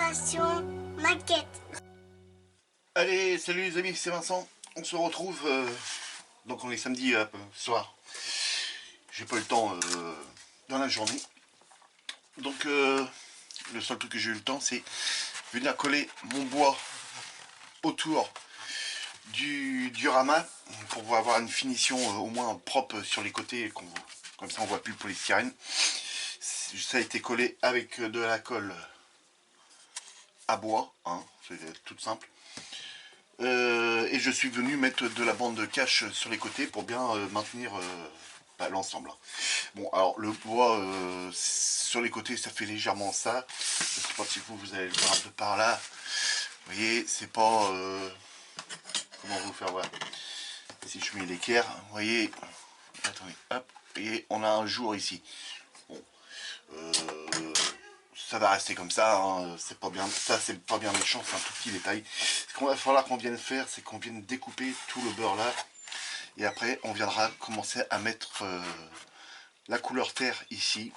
Génération Maquette. Allez, salut les amis, c'est Vincent. On se retrouve, donc on est samedi soir. J'ai pas eu le temps dans la journée. Donc le seul truc que j'ai eu le temps, c'est venir coller mon bois autour du ramas pour pouvoir avoir une finition au moins propre sur les côtés, comme ça on voit plus le polystyrène. Ça a été collé avec de la colle à bois, hein, c'est tout simple. Et je suis venu mettre de la bande de cache sur les côtés pour bien maintenir l'ensemble. Bon, alors le bois sur les côtés, ça fait légèrement ça. Je sais pas si vous allez le voir un peu par là. Vous voyez, c'est pas... comment vous faire voir? Si je mets l'équerre, vous voyez... Attendez, hop, et on a un jour ici. Bon, ça va rester comme ça, hein, c'est pas bien, ça c'est pas bien méchant, c'est un tout petit détail. Ce qu'on va falloir qu'on vienne faire, c'est qu'on vienne découper tout le beurre là, et après on viendra commencer à mettre la couleur terre ici,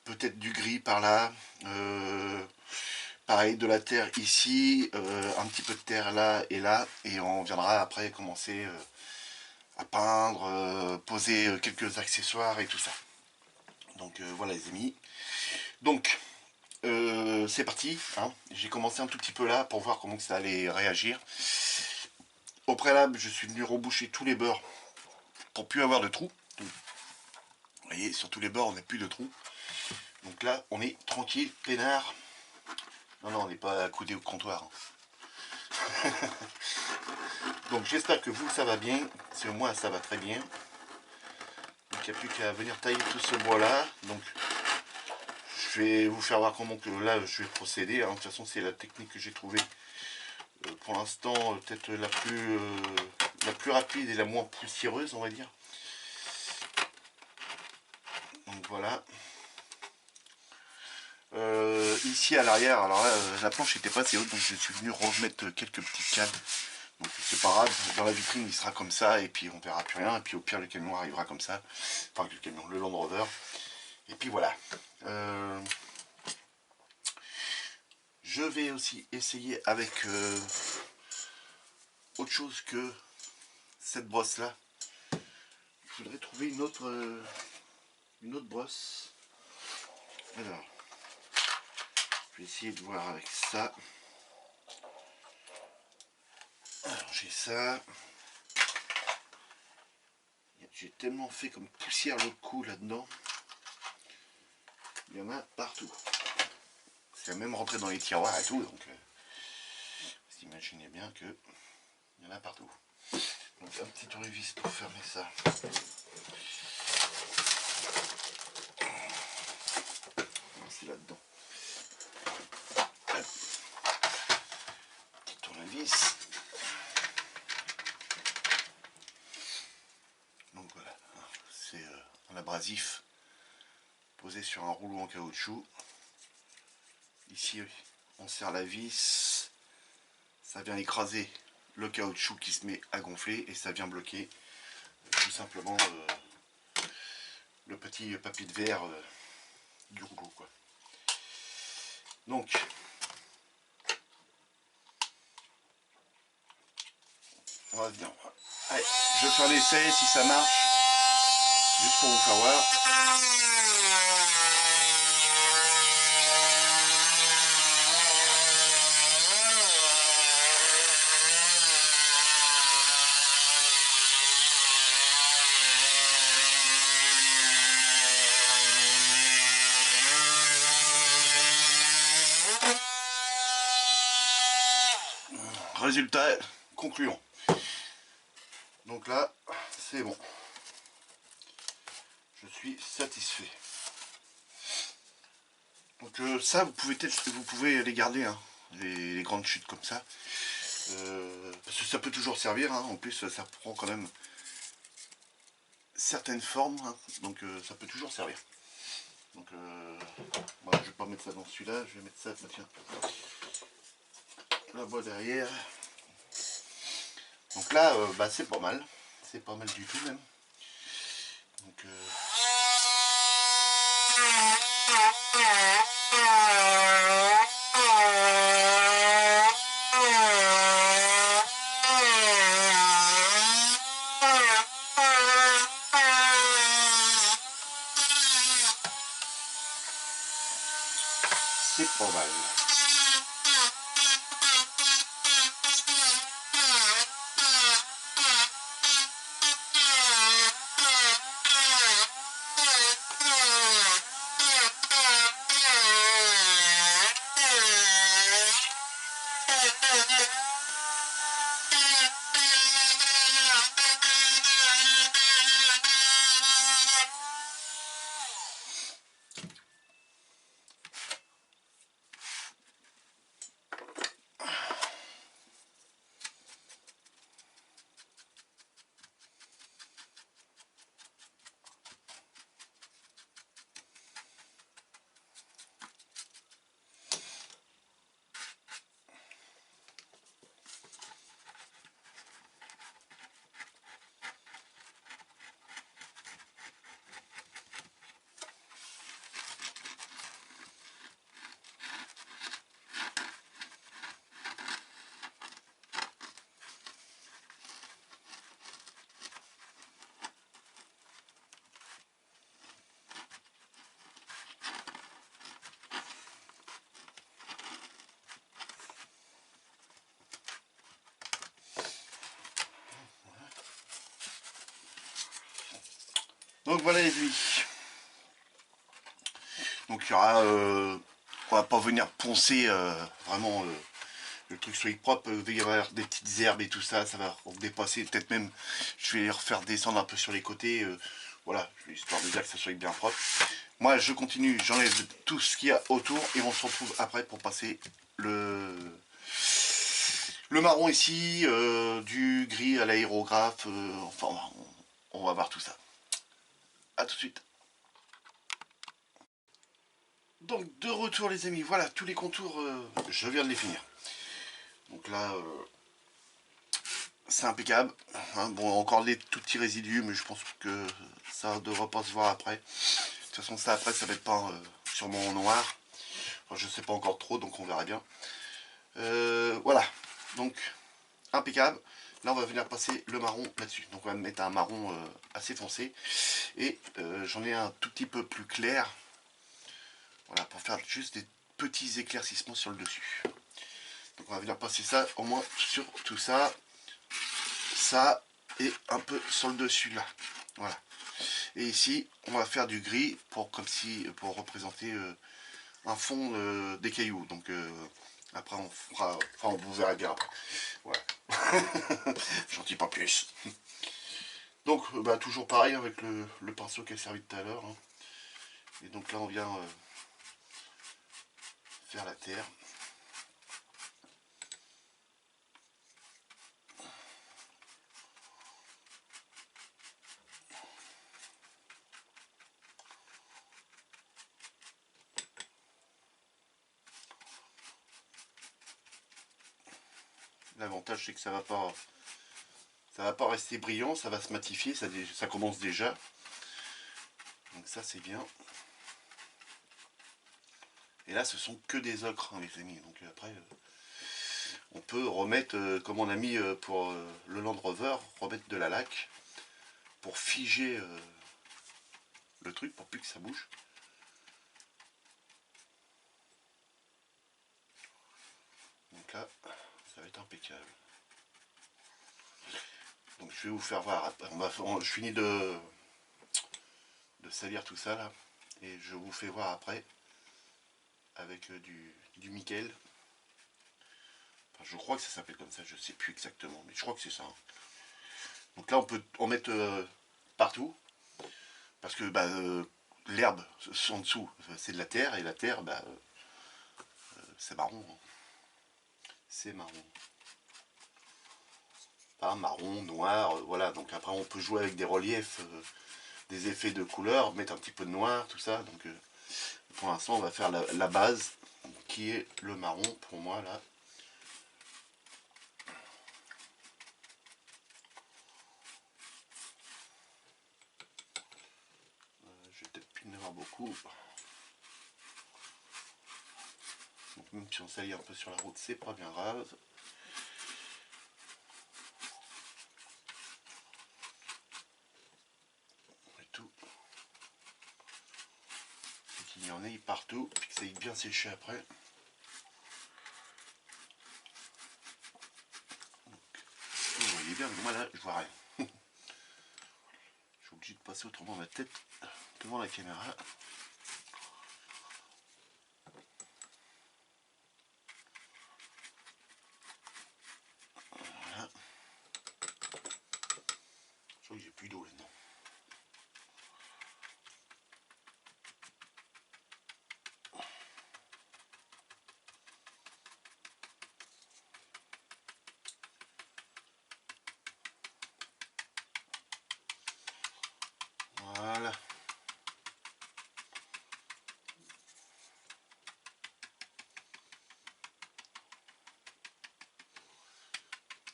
peut-être du gris par là, pareil de la terre ici, un petit peu de terre là, et on viendra après commencer à peindre, poser quelques accessoires et tout ça. Donc voilà les amis. Donc c'est parti, hein. J'ai commencé un tout petit peu là pour voir comment ça allait réagir. Au préalable, je suis venu reboucher tous les bords pour plus avoir de trous. Donc, vous voyez, sur tous les bords, on n'a plus de trous. Donc là, on est tranquille, peinard. Non, non, on n'est pas accoudé au comptoir. Donc j'espère que vous, ça va bien. C'est moi, ça va très bien. Donc il n'y a plus qu'à venir tailler tout ce bois là. Donc je vais vous faire voir comment que là je vais procéder, hein. De toute façon c'est la technique que j'ai trouvée pour l'instant peut-être la plus rapide et la moins poussiéreuse, on va dire. Donc voilà. Ici à l'arrière, alors là la planche n'était pas assez haute, donc je suis venu remettre quelques petites cannes. Donc c'est pas grave, dans la vitrine il sera comme ça et puis on verra plus rien. Et puis au pire le camion arrivera comme ça, enfin le camion, le Land Rover. Et puis voilà. Je vais aussi essayer avec autre chose que cette brosse là. Il faudrait trouver une autre brosse. Alors, je vais essayer de voir avec ça. Alors j'ai ça. J'ai tellement fait comme poussière l'autre coup là-dedans. Il y en a partout. C'est même rentré dans les tiroirs et tout, donc vous imaginez bien que il y en a partout. Donc un petit tournevis pour fermer ça. C'est là-dedans. Petit tournevis. Donc voilà, c'est un abrasif posé sur un rouleau en caoutchouc. Ici on serre la vis, ça vient écraser le caoutchouc qui se met à gonfler et ça vient bloquer tout simplement le petit papier de verre du rouleau, quoi. Donc on va venir. Allez, je vais faire l'essai si ça marche, juste pour vous faire voir. Résultat concluant. Donc là, c'est bon. Je suis satisfait. Donc ça, vous pouvez les garder, hein, les grandes chutes comme ça. Parce que ça peut toujours servir, hein. En plus ça prend quand même certaines formes, hein. Donc ça peut toujours servir. Donc moi je vais pas mettre ça dans celui-là, je vais mettre ça, tiens, là-bas derrière. Donc là, c'est pas mal. C'est pas mal du tout même. Donc Donc voilà les amis. Donc il y aura, on va pas venir poncer vraiment le truc solide propre, il va y avoir des petites herbes et tout ça, ça va dépasser, peut-être même je vais les refaire descendre un peu sur les côtés, voilà, histoire de dire que ça soit bien propre. Moi je continue, j'enlève tout ce qu'il y a autour et on se retrouve après pour passer le marron ici, du gris à l'aérographe, enfin on va voir tout ça. A tout de suite. Donc de retour les amis, voilà tous les contours, je viens de les finir. Donc là, c'est impeccable. Hein, bon, encore des tout petits résidus, mais je pense que ça ne devra pas se voir après. De toute façon, ça après, ça va être pas sûrement en noir. Enfin, je sais pas encore trop, donc on verra bien. Voilà, donc impeccable. Là, on va venir passer le marron là-dessus. Donc, on va mettre un marron assez foncé. Et j'en ai un tout petit peu plus clair. Voilà, pour faire juste des petits éclaircissements sur le dessus. Donc, on va venir passer ça au moins sur tout ça. Ça et un peu sur le dessus là, voilà. Et ici on va faire du gris pour comme si pour représenter un fond des cailloux. Donc après on fera, enfin vous verrez bien après. Voilà. J'en dis pas plus. Donc bah, toujours pareil avec le pinceau qui a servi tout à l'heure. Hein. Et donc là on vient faire la terre. L'avantage c'est que ça va pas rester brillant, ça va se matifier, ça commence déjà. Donc ça c'est bien. Et là ce sont que des ocres hein, les amis. Donc après on peut remettre, comme on a mis pour le Land Rover, remettre de la laque pour figer le truc pour plus que ça bouge. Donc là ça va être impeccable. Donc je vais vous faire voir, je finis de salir tout ça là et je vous fais voir après avec du Mikel. Enfin, je crois que ça s'appelle comme ça, je sais plus exactement, mais je crois que c'est ça. Hein. Donc là on peut en mettre partout parce que bah, l'herbe en dessous c'est de la terre et la terre bah, c'est marron. Hein. C'est marron. Pas marron, noir, voilà. Donc après on peut jouer avec des reliefs, des effets de couleurs, mettre un petit peu de noir, tout ça. Donc pour l'instant on va faire la base qui est le marron pour moi là. Je vais peut-être plus en avoir beaucoup. Donc même si on salit un peu sur la route, c'est pas bien grave. Et tout. Et qu'il y en ait partout, puis que ça aille bien sécher après. Donc, vous voyez bien, moi là, je vois rien. Je suis obligé de passer autrement ma tête devant la caméra. Voilà. Je crois que j'ai plus d'eau là-dedans. Voilà.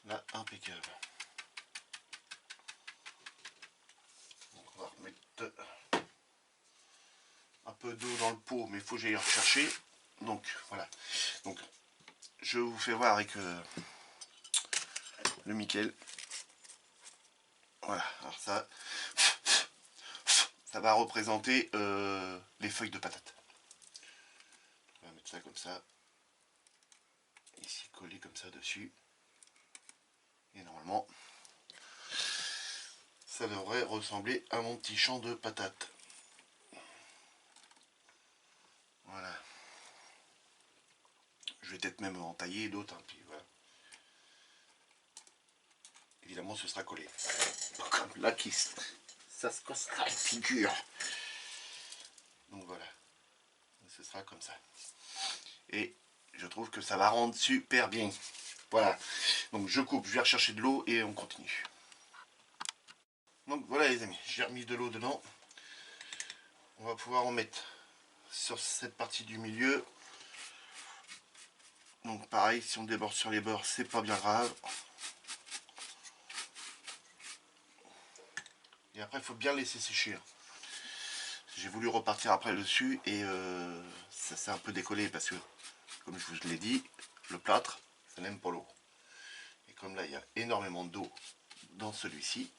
Là, impeccable. Donc on va remettre un peu d'eau dans le pot, mais il faut que j'aille rechercher. Donc voilà. Donc je vous fais voir avec le Mikel. Voilà. Alors ça va représenter les feuilles de patate. On va mettre ça comme ça. Ici collé comme ça dessus. Et normalement ça devrait ressembler à mon petit champ de patates. Voilà. Je vais peut-être même en tailler d'autres, hein, puis voilà. Évidemment, ce sera collé. Pas comme la kiss. Ça se cassera la figure. Donc voilà. Ce sera comme ça. Et je trouve que ça va rendre super bien. Voilà. Donc je coupe, je vais rechercher de l'eau et on continue. Donc voilà les amis, j'ai remis de l'eau dedans. On va pouvoir en mettre sur cette partie du milieu. Donc pareil, si on déborde sur les bords, c'est pas bien grave. Et après, il faut bien laisser sécher. J'ai voulu repartir après dessus et ça s'est un peu décollé parce que, comme je vous l'ai dit, le plâtre, ça n'aime pas l'eau. Et comme là, il y a énormément d'eau dans celui-ci,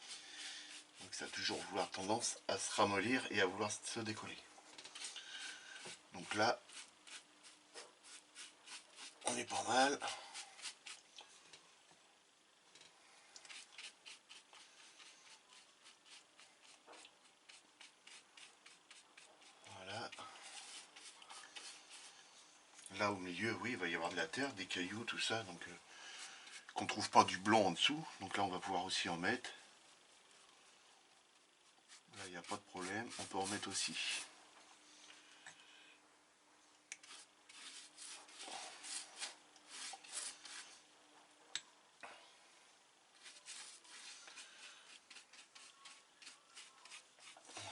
donc ça a toujours vouloir tendance à se ramollir et à vouloir se décoller. Donc là, on est pas mal. Voilà. Là au milieu, oui, il va y avoir de la terre, des cailloux, tout ça, donc qu'on ne trouve pas du blanc en dessous. Donc là, on va pouvoir aussi en mettre. Là, il n'y a pas de problème, on peut en mettre aussi.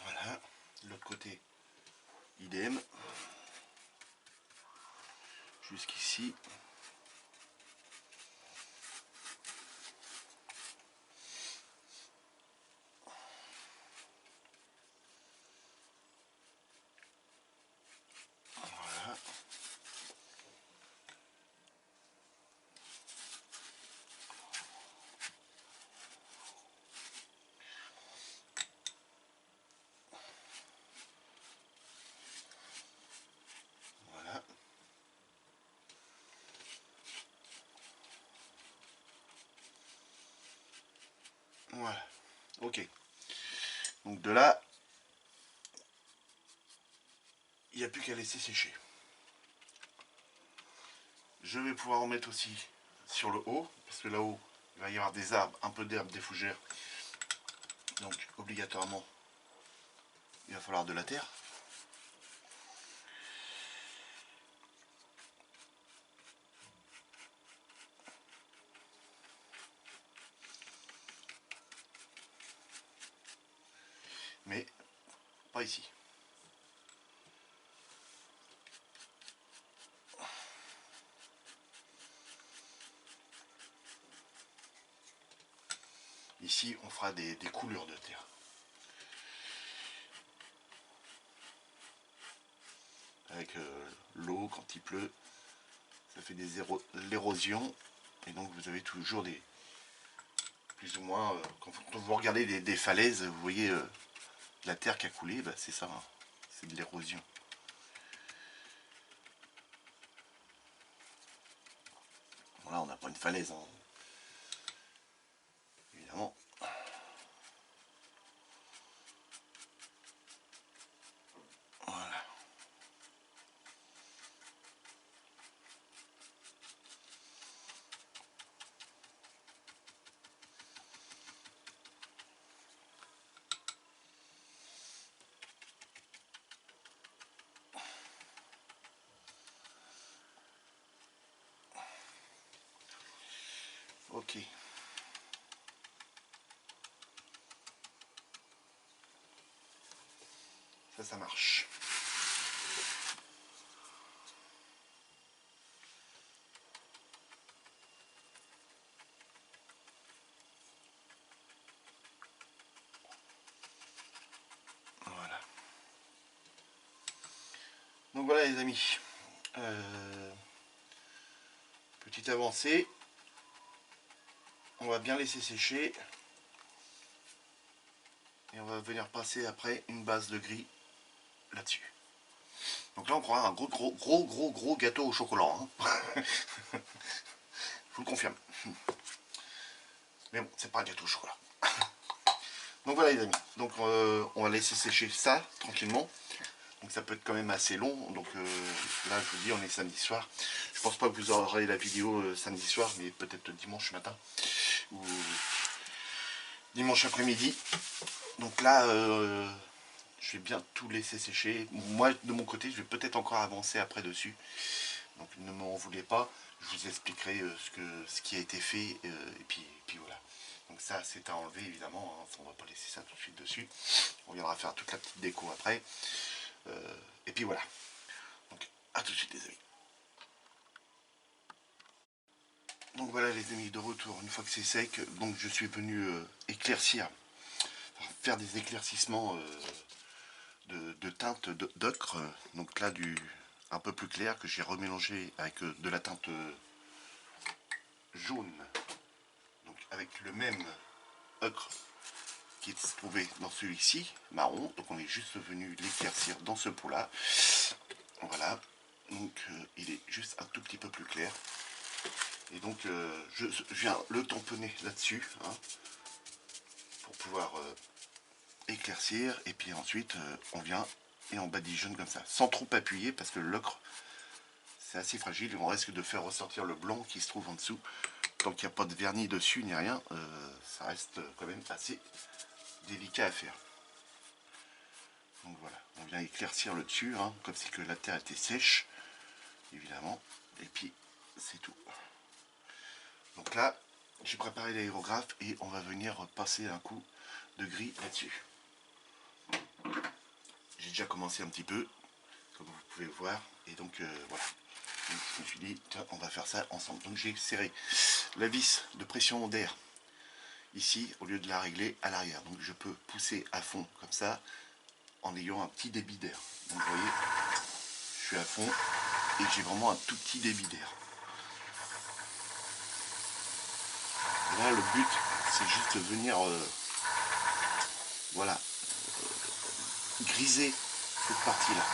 Voilà, de l'autre côté, idem. Jusqu'ici. Voilà. Voilà. Voilà. Ok. Donc de là, il n'y a plus qu'à laisser sécher. Je vais pouvoir en mettre aussi sur le haut, parce que là-haut, il va y avoir des arbres, un peu d'herbe, des fougères. Donc obligatoirement, il va falloir de la terre. Mais pas ici. Ici, on fera des coulures de terre. Avec l'eau, quand il pleut, ça fait l'érosion. Et donc vous avez toujours des... Plus ou moins, quand vous regardez des falaises, vous voyez la terre qui a coulé, bah, c'est ça, hein, c'est de l'érosion. Voilà, on n'a pas une falaise, hein, évidemment. Voilà. Ok. Ça marche. Voilà. Donc voilà les amis. Petite avancée. On va bien laisser sécher. Et on va venir passer après une base de gris là-dessus. Donc là on prend un gros gâteau au chocolat. Hein. Je vous le confirme. Mais bon, c'est pas un gâteau au chocolat. Donc voilà les amis, donc on va laisser sécher ça tranquillement. Donc ça peut être quand même assez long. Donc là je vous dis on est samedi soir. Je pense pas que vous aurez la vidéo samedi soir, mais peut-être dimanche matin ou dimanche après-midi. Donc là je vais bien tout laisser sécher. Moi de mon côté je vais peut-être encore avancer après dessus. Donc ne m'en voulez pas. Je vous expliquerai ce qui a été fait et puis voilà. Donc ça c'est à enlever évidemment, hein. On ne va pas laisser ça tout de suite dessus. On viendra faire toute la petite déco après. Et puis voilà. Donc à tout de suite les amis. Donc voilà les amis, de retour une fois que c'est sec. Donc je suis venu éclaircir, faire des éclaircissements de teinte d'ocre. Donc là du un peu plus clair que j'ai remélangé avec de la teinte jaune. Donc avec le même ocre qui se trouvait dans celui-ci, marron. Donc on est juste venu l'éclaircir dans ce pot là. Voilà. Donc il est juste un tout petit peu plus clair. Et donc je viens le tamponner là-dessus, hein, pour pouvoir éclaircir. Et puis ensuite on vient et on badigeonne comme ça, sans trop appuyer parce que l'ocre c'est assez fragile et on risque de faire ressortir le blanc qui se trouve en dessous. Tant qu'il n'y a pas de vernis dessus ni rien, ça reste quand même assez délicat à faire. Donc voilà, on vient éclaircir le dessus, hein, comme si que la terre était sèche, évidemment. Et puis c'est tout. Donc là, j'ai préparé l'aérographe et on va venir passer un coup de gris là-dessus. J'ai déjà commencé un petit peu, comme vous pouvez le voir. Et donc voilà. Donc, je me suis dit, tiens, on va faire ça ensemble. Donc j'ai serré la vis de pression d'air ici, au lieu de la régler à l'arrière. Donc je peux pousser à fond comme ça, en ayant un petit débit d'air. Donc vous voyez, je suis à fond et j'ai vraiment un tout petit débit d'air. Là le but c'est juste de venir voilà, griser cette partie là.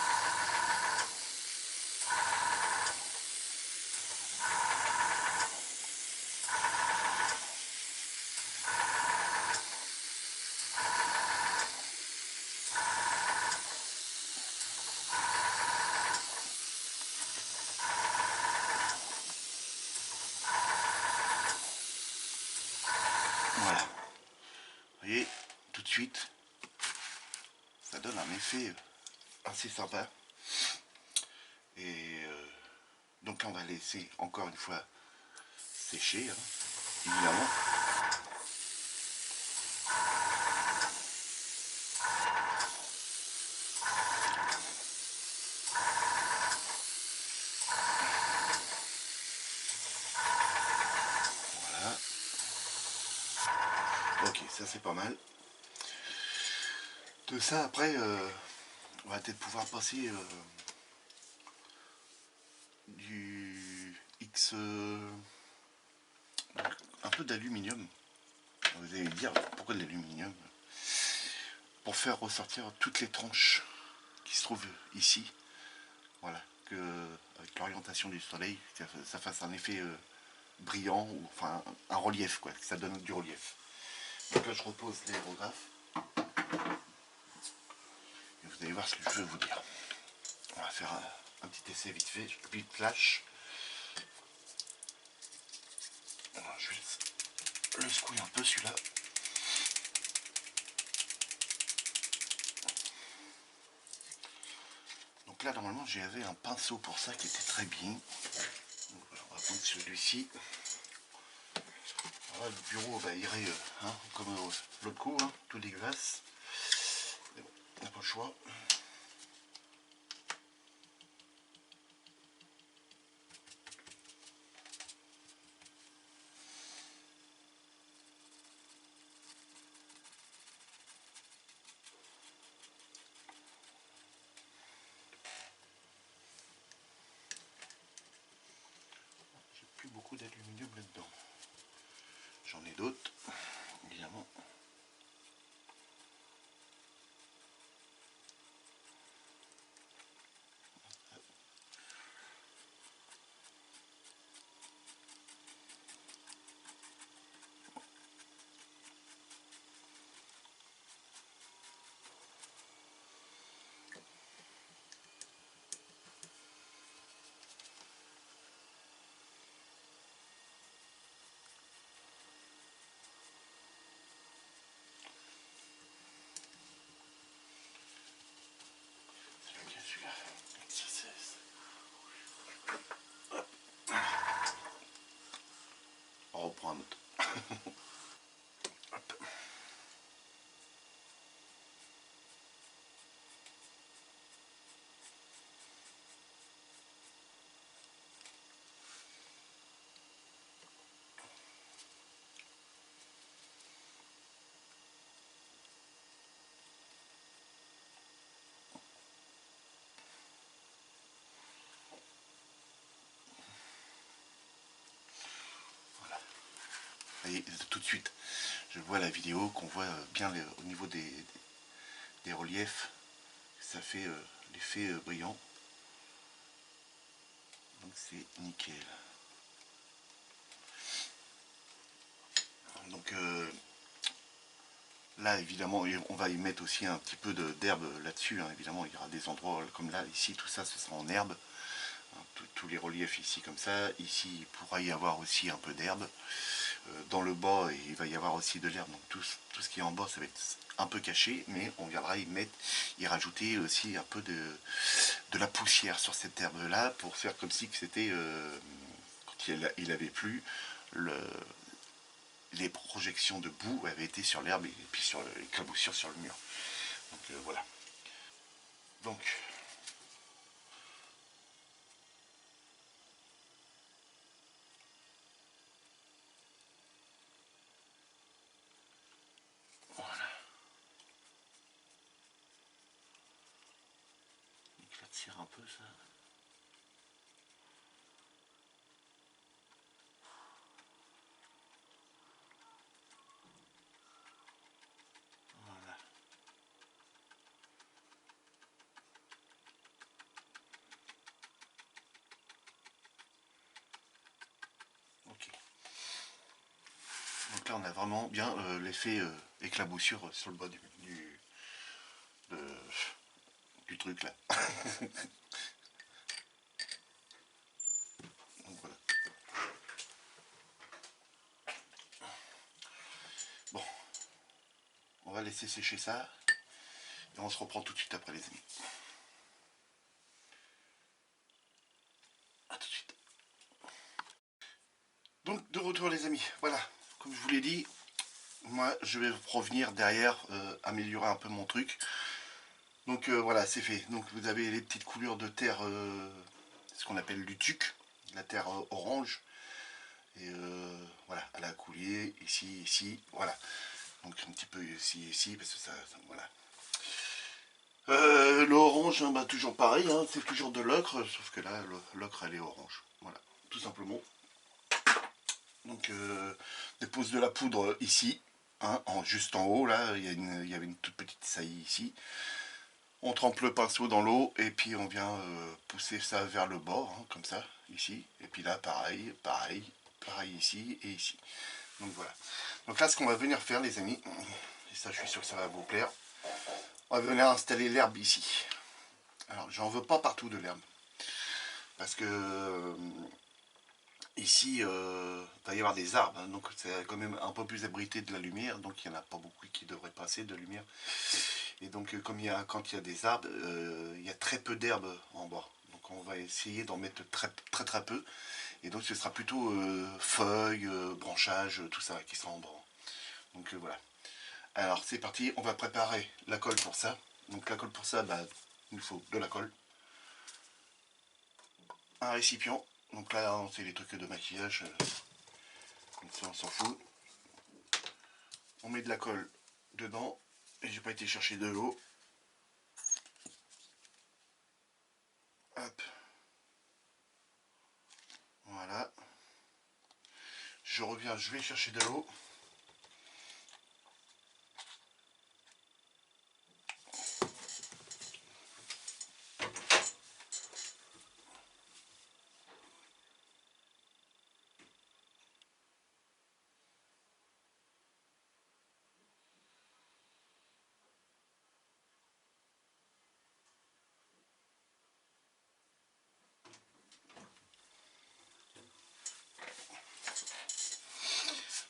Voilà, vous voyez, tout de suite ça donne un effet assez sympa. Et donc là on va laisser encore une fois sécher, hein, évidemment. Voilà. Ok, ça c'est pas mal. De ça après, on va peut-être pouvoir passer du X, un peu d'aluminium. Vous allez me dire pourquoi de l'aluminium? Pour faire ressortir toutes les tranches qui se trouvent ici. Voilà, que avec l'orientation du soleil, ça fasse un effet brillant, ou enfin un relief, quoi, que ça donne du relief. Donc là je repose l'aérographe. Et vous allez voir ce que je veux vous dire. On va faire un petit essai vite fait, puis flash. Je vais le secouer un peu celui-là. Donc là normalement j'avais un pinceau pour ça qui était très bien. Donc, voilà, on va prendre celui-ci. Voilà, le bureau va irait hein, comme l'autre coup, hein, tout dégueulasse. Mais bon, on n'a pas le choix. J'ai plus beaucoup d'aluminium là-dedans. J'en ai d'autres, évidemment. voyez tout de suite. Je vois la vidéo, qu'on voit bien au niveau des reliefs, ça fait l'effet brillant. Donc c'est nickel. Donc là évidemment on va y mettre aussi un petit peu d'herbe là-dessus, hein. Évidemment il y aura des endroits comme là, ici tout ça ce sera en herbe, hein, tous les reliefs ici comme ça, ici il pourra y avoir aussi un peu d'herbe, dans le bas il va y avoir aussi de l'herbe, donc tout ce qui est en bas ça va être un peu caché, mais on viendra y rajouter aussi un peu de la poussière sur cette herbe là pour faire comme si c'était quand il avait plu, les projections de boue avaient été sur l'herbe et puis sur les éclaboussures sur le mur. Donc voilà. Donc voilà. Éclaircir un peu ça. Voilà. Ok. Donc là on a vraiment bien l'effet éclaboussure sur le bas du truc là. Donc voilà. Bon, on va laisser sécher ça et on se reprend tout de suite après les amis. A tout de suite. Donc de retour les amis, voilà, comme je vous l'ai dit, moi je vais revenir derrière, améliorer un peu mon truc. Donc voilà, c'est fait. Donc vous avez les petites coulures de terre, ce qu'on appelle du tuc, la terre orange. Et voilà, elle a coulé ici, ici, voilà. Donc un petit peu ici, ici, parce que ça voilà. L'orange, hein, bah, toujours pareil, hein, c'est toujours de l'ocre, sauf que là, l'ocre elle est orange. Voilà, tout simplement. Donc dépose de la poudre ici, hein, juste en haut, là, il y avait une toute petite saillie ici. On trempe le pinceau dans l'eau et puis on vient pousser ça vers le bord, hein, comme ça, ici. Et puis là, pareil, pareil, pareil ici et ici. Donc voilà. Donc là, ce qu'on va venir faire, les amis, et ça, je suis sûr que ça va vous plaire, on va venir installer l'herbe ici. Alors, j'en veux pas partout de l'herbe. Parce que ici, il va y avoir des arbres, hein, donc c'est quand même un peu plus abrité de la lumière, donc il n'y en a pas beaucoup qui devraient passer de lumière. Et donc quand il y a des arbres, il y a très peu d'herbe en bas. Donc on va essayer d'en mettre très peu. Et donc ce sera plutôt feuilles, branchages, tout ça qui sera en bas. Donc voilà. Alors c'est parti, on va préparer la colle pour ça. Donc la colle pour ça, bah, il nous faut de la colle. Un récipient. Donc là c'est les trucs de maquillage. Donc ça on s'en fout. On met de la colle dedans. Et j'ai pas été chercher de l'eau. Hop. Voilà. Je reviens, je vais chercher de l'eau.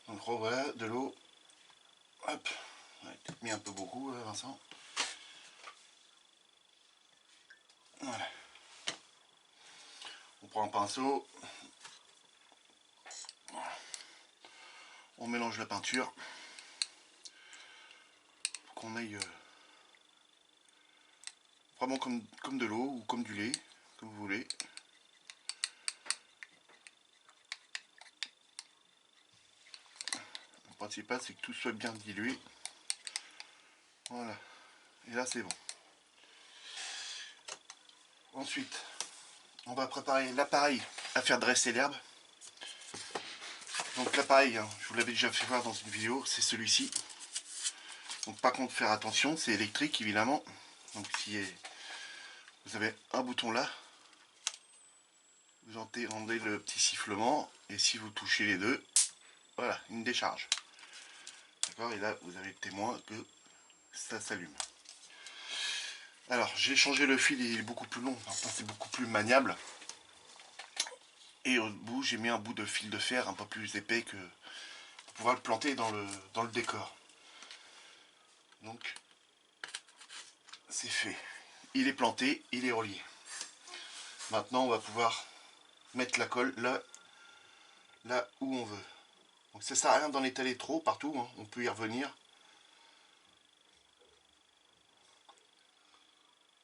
Donc revoilà de l'eau. Hop. On a peut-être mis un peu beaucoup, Vincent. Voilà. On prend un pinceau. On mélange la peinture. Pour qu'on aille vraiment comme de l'eau ou comme du lait, comme vous voulez. Le principal c'est que tout soit bien dilué. Voilà. Et là c'est bon. Ensuite, on va préparer l'appareil à faire dresser l'herbe. Donc l'appareil, hein, je vous l'avais déjà fait voir dans une vidéo, c'est celui-ci. Donc par contre faire attention, c'est électrique évidemment. Donc si vous avez un bouton là, vous entendez le petit sifflement, et si vous touchez les deux, voilà, une décharge. D'accord, et là vous avez le témoin que ça s'allume. Alors j'ai changé le fil, il est beaucoup plus long, maintenant c'est beaucoup plus maniable. Et au bout j'ai mis un bout de fil de fer un peu plus épais que pour pouvoir le planter dans le décor. Donc c'est fait. Il est planté, il est relié. Maintenant on va pouvoir mettre la colle là où on veut. Donc ça sert à rien d'en étaler trop partout, hein. On peut y revenir.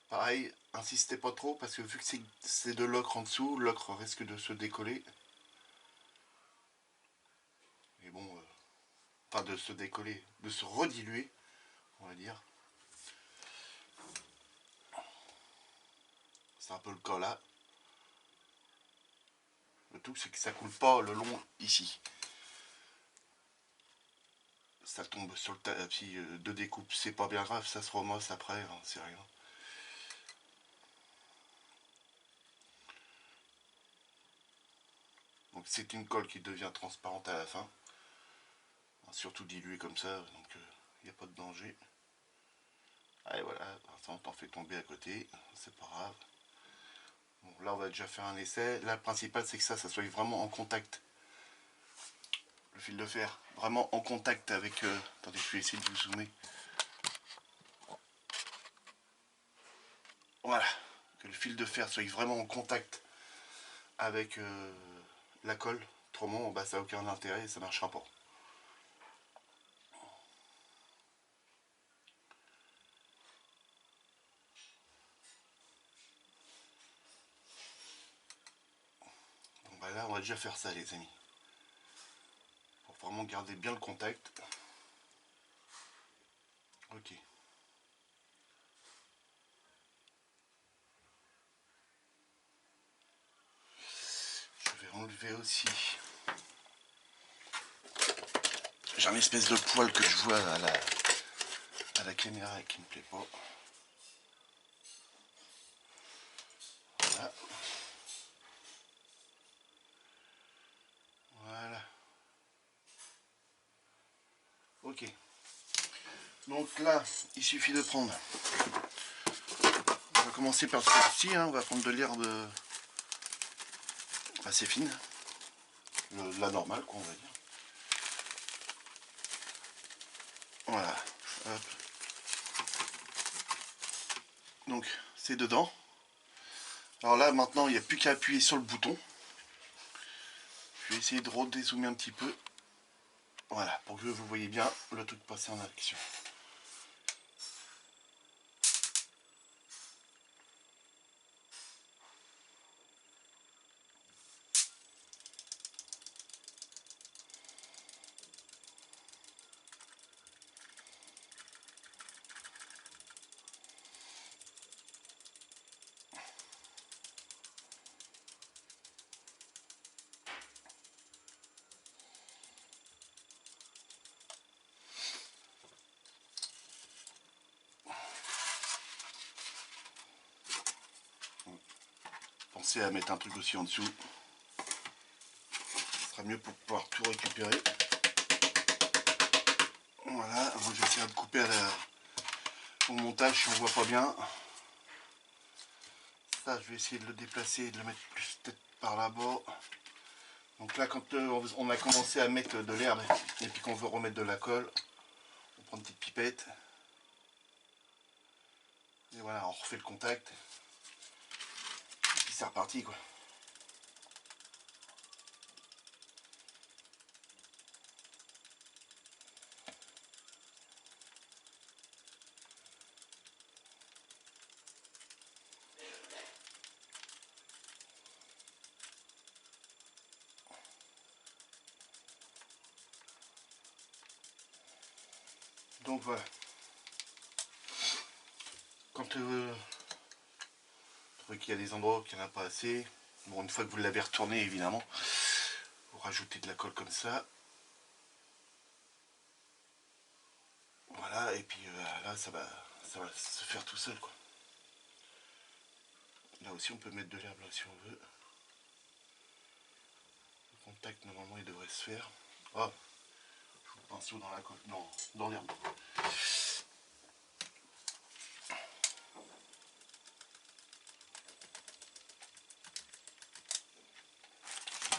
Pareil, insistez pas trop parce que vu que c'est de l'ocre en dessous, l'ocre risque de se décoller. Et bon, pas de se décoller, de se rediluer, on va dire. C'est un peu le cas là. Le tout c'est que ça coule pas le long ici. Ça tombe sur le tapis de découpe, c'est pas bien grave, ça se remosse après, hein, c'est rien. Donc c'est une colle qui devient transparente à la fin. Surtout diluée comme ça, donc il n'y a pas de danger. Allez voilà, attends, t'en fais tomber à côté, c'est pas grave. Bon, là on va déjà faire un essai. Là le principal c'est que ça soit vraiment en contact. Le fil de fer, vraiment en contact avec... attendez, je vais essayer de vous zoomer. Voilà, que le fil de fer soit vraiment en contact avec la colle. Autrement, bah, ça n'a aucun intérêt et ça ne marchera pas. Bon, bah là, on va déjà faire ça, les amis. Pour vraiment garder bien le contact. Ok. Je vais enlever aussi. J'ai un espèce de poil que je vois à la caméra et qui me plaît pas. Voilà. Voilà. Ok. Donc là, il suffit de prendre. On va commencer par celui-ci, hein. On va prendre de l'herbe assez fine. La normale, quoi, on va dire. Voilà. Hop. Donc, c'est dedans. Alors là, maintenant, il n'y a plus qu'à appuyer sur le bouton. Je vais essayer de redézoomer un petit peu. Voilà, pour que vous voyez bien le truc passer en action. Pensez à mettre un truc aussi en dessous. Ce sera mieux pour pouvoir tout récupérer. Voilà, moi j'essaierai de couper au montage si on voit pas bien. Ça, je vais essayer de le déplacer et de le mettre plus peut-être par là-bas. Donc là, quand on a commencé à mettre de l'herbe et puis qu'on veut remettre de la colle, on prend une petite pipette. Et voilà, on refait le contact. Et puis c'est reparti, quoi. Donc voilà. Quand vous trouvez qu'il y a des endroits où il n'y en a pas assez, bon, une fois que vous l'avez retourné, évidemment, vous rajouter de la colle comme ça. Voilà, et puis là ça va se faire tout seul quoi. Là aussi on peut mettre de l'herbe là si on veut. Le contact normalement il devrait se faire. Oh, je vous pinceau dans la colle, non, dans l'herbe.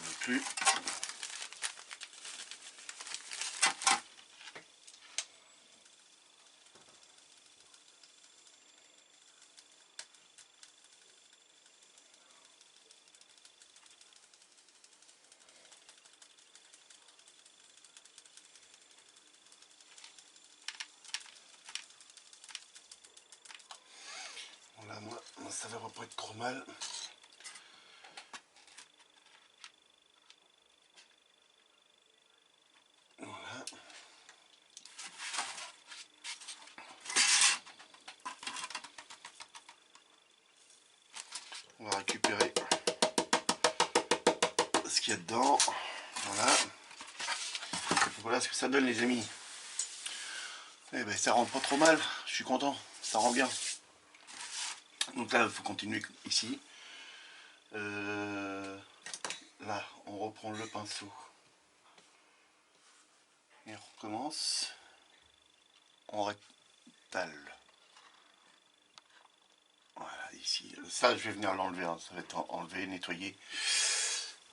Non plus. Voilà, moi ça va pas être trop mal. Voilà. On va récupérer ce qu'il y a dedans. Voilà. Voilà ce que ça donne les amis. Eh ben ça rentre pas trop mal, je suis content, ça rend bien. Donc là il faut continuer ici. Là on reprend le pinceau. Et on recommence. On rectale. Voilà ici. Ça je vais venir l'enlever, hein. Ça va être enlevé, nettoyé.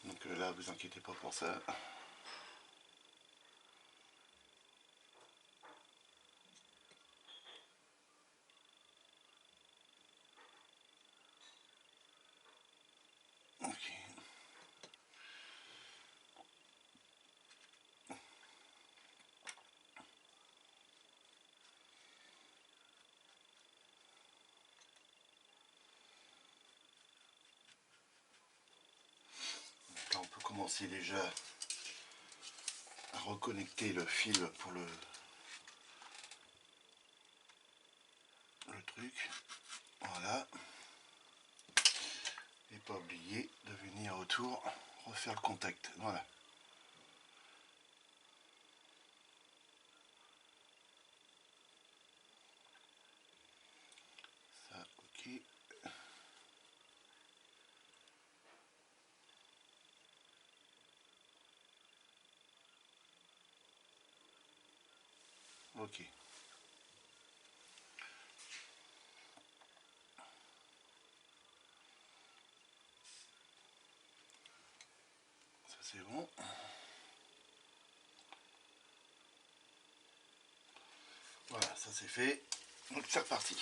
Donc là vous inquiétez pas pour ça. Ok. Donc là on peut commencer déjà à reconnecter le fil pour le truc. Voilà. Et pas oublier de venir autour refaire le contact. Voilà. Ça, ok. Ok. Ça c'est bon. Voilà, ça c'est fait. Donc c'est reparti.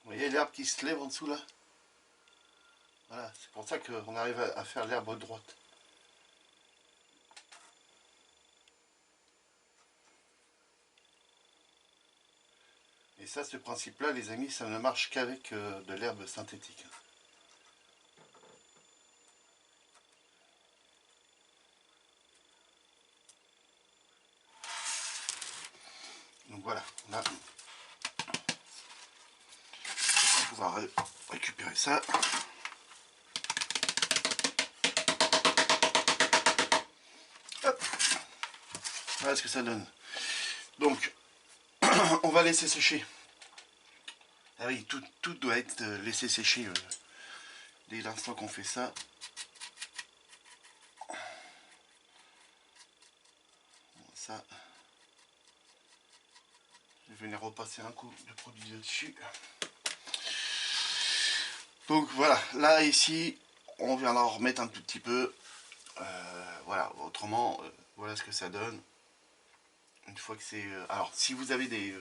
Vous voyez l'herbe qui se lève en dessous là? c'est pour ça qu'on arrive à faire l'herbe droite. Et ça, ce principe-là, les amis, ça ne marche qu'avec de l'herbe synthétique. Donc voilà, là, on va pouvoir récupérer ça. Hop. Voilà ce que ça donne. Donc, on va laisser sécher. Ah oui, tout doit être laissé sécher dès l'instant qu'on fait ça. Ça, je vais venir repasser un coup de produit dessus. Donc voilà, là ici, on vient en remettre un tout petit peu. Voilà, autrement, voilà ce que ça donne. Une fois que c'est... alors, si vous avez des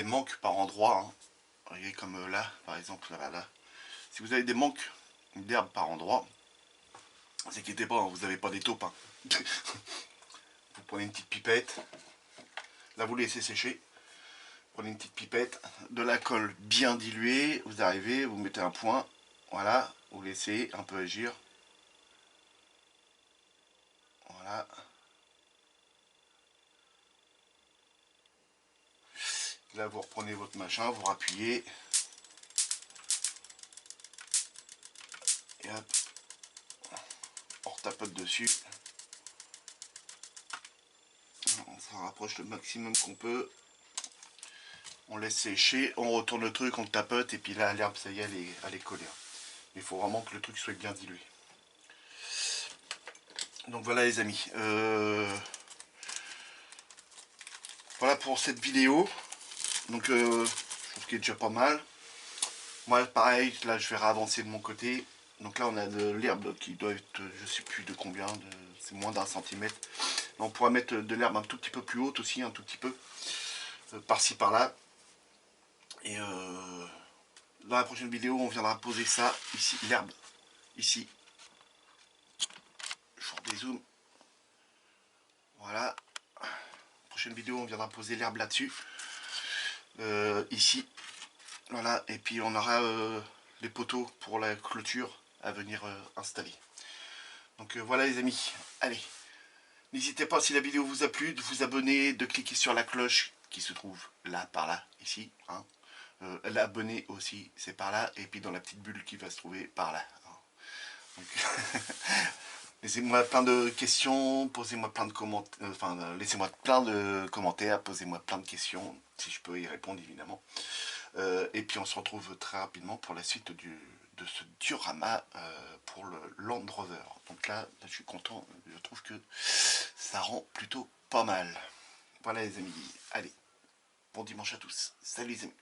manques par endroit, hein, vous voyez comme là, par exemple, là, si vous avez des manques d'herbe par endroit, ne vous inquiétez pas, hein, vous n'avez pas des taupes. Hein. Vous prenez une petite pipette, là vous laissez sécher, prenez une petite pipette, de la colle bien diluée, vous arrivez, vous mettez un point, voilà, vous laissez un peu agir, voilà. Là vous reprenez votre machin, vous rappuyez, et hop, on retapote dessus, on s'en rapproche le maximum qu'on peut. On laisse sécher, on retourne le truc, on tapote, et puis là l'herbe ça y est, elle est collée. Il faut vraiment que le truc soit bien dilué. Donc voilà les amis. Voilà pour cette vidéo. Donc je trouve qu'il est déjà pas mal. Moi pareil, là je vais réavancer de mon côté. Donc là on a de l'herbe qui doit être, je sais plus de combien, c'est moins d'1 centimètre. On pourra mettre de l'herbe un tout petit peu plus haute aussi, un tout petit peu. Par-ci par-là. Et dans la prochaine vidéo, on viendra poser ça, ici, l'herbe, ici. Je vous dézoome. Voilà. Prochaine vidéo, on viendra poser l'herbe là-dessus. Ici. Voilà. Et puis on aura les poteaux pour la clôture à venir installer. Donc voilà les amis. Allez. N'hésitez pas, si la vidéo vous a plu, de vous abonner, de cliquer sur la cloche qui se trouve là, par là, ici. Hein. L'abonner aussi, c'est par là. Et puis dans la petite bulle qui va se trouver par là. Laissez-moi plein de questions, posez-moi plein de commentaires, enfin laissez-moi plein de commentaires, posez-moi plein de questions, si je peux y répondre évidemment. Et puis on se retrouve très rapidement pour la suite de ce diorama pour le Land Rover. Donc là, je suis content, je trouve que ça rend plutôt pas mal. Voilà les amis, allez, bon dimanche à tous, salut les amis.